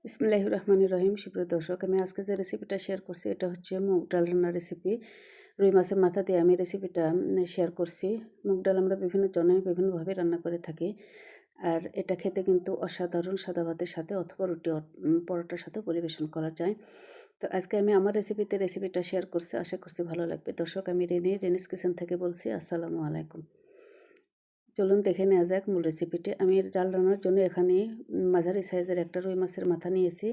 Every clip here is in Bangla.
বিসমিল্লাহির রহমানির রহিম। সুপ্রিয় দর্শক, আমি আজকে যে রেসিপিটা শেয়ার করছি এটা হচ্ছে মুগ ডাল রান্নার রেসিপি। রুই মাছের মাথা দিয়ে আমি রেসিপিটা শেয়ার করছি। মুগ ডাল আমরা বিভিন্ন জনে বিভিন্নভাবে রান্না করে থাকি, আর এটা খেতে কিন্তু অসাধারণ। সাদা ভাতের সাথে অথবা রুটি পরোটার সাথে পরিবেশন করা যায়। তো আজকে আমি আমার রেসিপিটা শেয়ার করছি, আশা করছি ভালো লাগবে। দর্শক, আমি রেনিস কিচেন থেকে বলছি। আসসালামু আলাইকুম। চলুন দেখে নেওয়া যাক মূল রেসিপিটি। আমি ডাল রান্নার জন্য এখানে মাঝারি সাইজের একটা রুই মাছের মাথা নিয়েছি,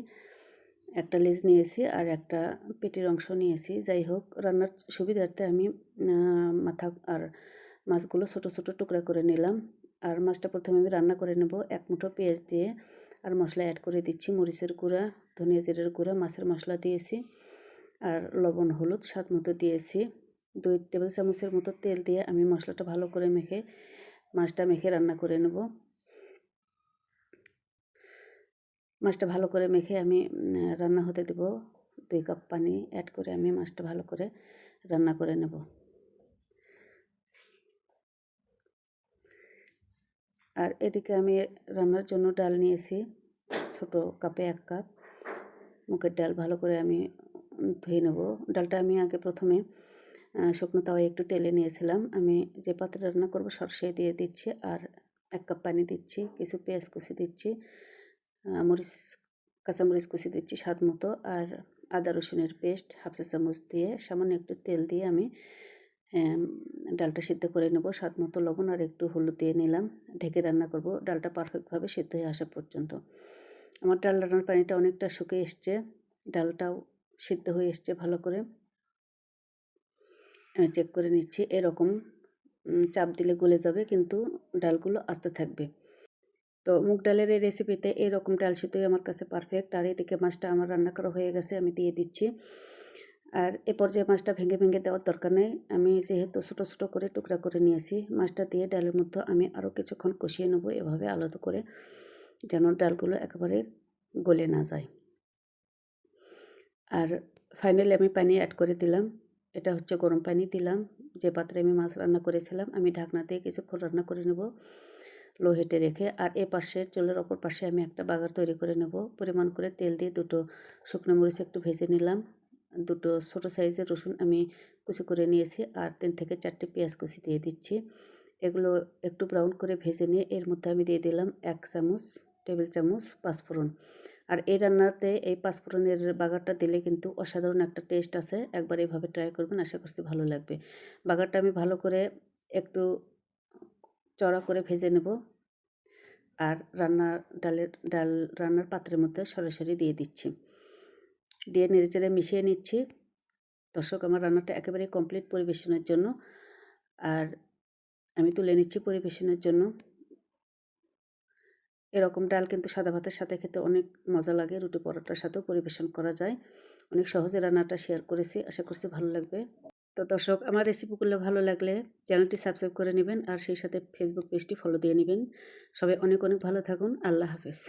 একটা লেজ নিয়েছি, আর একটা পেটির অংশ নিয়েছি। যাই হোক, রান্নার সুবিধার্থে আমি মাথা আর মাছগুলো ছোট ছোট টুকরা করে নিলাম। আর মাছটা প্রথমে আমি রান্না করে নেব এক মুঠো পেঁয়াজ দিয়ে। আর মশলা অ্যাড করে দিচ্ছি মরিচের গুঁড়া, ধনিয়া জিরের গুঁড়া, মাছের মশলা দিয়েছি, আর লবণ হলুদ স্বাদ মতো দিয়েছি। 2 টেবিল চামচের মতো তেল দিয়ে আমি মশলাটা ভালো করে মাছটা মেখে রান্না করে নেব। মাছটা ভালো করে মেখে আমি রান্না হতে দেব। 2 কাপ পানি অ্যাড করে আমি মাছটা ভালো করে রান্না করে নেব। আর এদিকে আমি রান্নার জন্য ডাল নিয়েছি, ছোট কাপে 1 কাপ মুগের ডাল। ভালো করে আমি ধুয়ে নেব। ডালটা আমি আগে প্রথমে শুকনো তাওয়ায় একটু টেলে নিয়েছিলাম। আমি যে পাত্রে রান্না করব সরষে দিয়ে দিচ্ছি, আর 1 কাপ পানি দিচ্ছি, কিছু পেঁয়াজ কুচি দিচ্ছি, কাঁচামরিচ কুচি দিচ্ছি স্বাদ মতো, আর আদা রসুনের পেস্ট হাফ চা চামচ দিয়ে সামান্য একটু তেল দিয়ে আমি ডালটা সিদ্ধ করে নেব। স্বাদ মতো লবণ আর একটু হলুদ দিয়ে নিলাম। ঢেকে রান্না করব ডালটা পারফেক্টভাবে সিদ্ধ হয়ে আসা পর্যন্ত। আমার ডাল রান্নার পানিটা অনেকটা শুকিয়ে এসছে, ডালটাও সিদ্ধ হয়ে এসছে ভালো করে। আমি চেক করে নিচ্ছি। এরকম চাপ দিলে গলে যাবে, কিন্তু ডালগুলো আস্তে থাকবে। তো মুগ ডালের এই রেসিপিতে এরকম ডাল সিদ্ধই আমার কাছে পারফেক্ট। আর এদিকে মাছটা আমার রান্না করা হয়ে গেছে, আমি দিয়ে দিচ্ছি। আর এ পর্যায়ে মাছটা ভেঙে ভেঙে দেওয়ার দরকার নেই, আমি যেহেতু ছোটো ছোটো করে টুকরা করে নিয়েছি। মাছটা দিয়ে ডালের মধ্যে আমি আরও কিছুক্ষণ কষিয়ে নেব, এভাবে আলাদা করে, যেন ডালগুলো একেবারে গলে না যায়। আর ফাইনালি আমি পানি অ্যাড করে দিলাম। এটা হচ্ছে গরম পানি দিলাম। যে পাত্রে আমি মাছ রান্না করেছিলাম, আমি ঢাকনা দিয়ে কিছুক্ষণ রান্না করে নেব লো হিটে রেখে। আর এ পাশে চুলার অপর পাশে আমি একটা বাগার তৈরি করে নেব। পরিমাণ করে তেল দিয়ে 2টো শুকনো মরিচ একটু ভেজে নিলাম। 2টো ছোটো সাইজের রসুন আমি কুচি করে নিয়েছি, আর 3 থেকে 4টে পেঁয়াজ কুচি দিয়ে দিচ্ছি। এগুলো একটু ব্রাউন করে ভেজে নিয়ে এর মধ্যে আমি দিয়ে দিলাম 1 টেবিল চামচ পাঁচফোড়ন। আর এই রান্নাতে এই পাঁচফোড়নের বাগারটা দিলে কিন্তু অসাধারণ একটা টেস্ট আছে। একবার এইভাবে ট্রাই করবেন, আশা করছি ভালো লাগবে। বাগারটা আমি ভালো করে একটু চড়া করে ভেজে নেব, আর ডাল রান্নার পাত্রের মধ্যে সরাসরি দিয়ে দিচ্ছি। দিয়ে নেড়েচেড়ে মিশিয়ে নিচ্ছি। দর্শক, আমার রান্নাটা একেবারে কমপ্লিট পরিবেশনের জন্য। আর আমি তুলে নিচ্ছি পরিবেশনের জন্য। এরকম ডাল কিন্তু সাদা ভাতের সাথে খেতে অনেক মজা লাগে, রুটি পরোটার সাথেও পরিবেশন করা যায়। অনেক সহজে রান্নাটা শেয়ার করেছি, আশা করছি ভালো লাগবে। তো দর্শক, আমার রেসিপিগুলো ভালো লাগলে চ্যানেলটি সাবস্ক্রাইব করে নেবেন, আর সেই সাথে ফেসবুক পেজটি ফলো দিয়ে নেবেন। সবাই অনেক অনেক ভালো থাকুন। আল্লাহ হাফেজ।